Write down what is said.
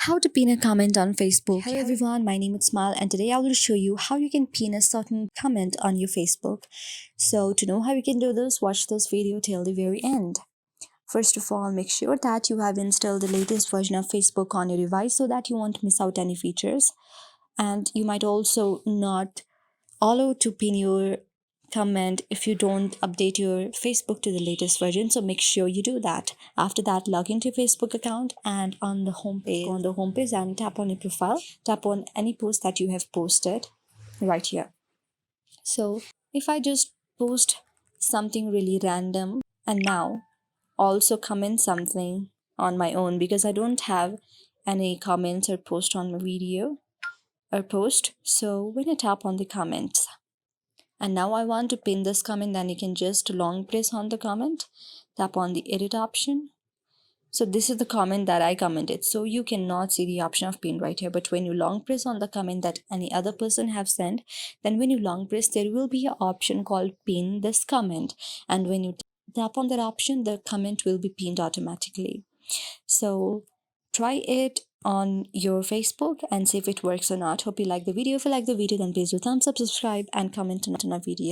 How to pin a comment on Facebook. Hello everyone, my name is Smile and today I will show you how you can pin a certain comment on your Facebook. So to know how you can do this, watch this video till the very end. First of all, make sure that you have installed the latest version of Facebook on your device so that you won't miss out any features. And you might also not allow to pin your comment if you don't update your Facebook to the latest version. So make sure you do that. After that, log into your Facebook account and on the homepage, go on the homepage and tap on your profile. Tap on any post that you have posted right here. So if I just post something really random and now also comment something on my own because I don't have any comments or post on my video or post. So when I tap on the comments, and now I want to pin this comment, then you can just long press on the comment, tap on the edit option. So this is the comment that I commented. So you cannot see the option of pin right here. But when you long press on the comment that any other person have sent, then when you long press, there will be an option called pin this comment. And when you tap on that option, the comment will be pinned automatically. So try it on your Facebook and see if it works or not. Hope you like the video. If you like the video, then please do thumbs up, subscribe, and comment on our video.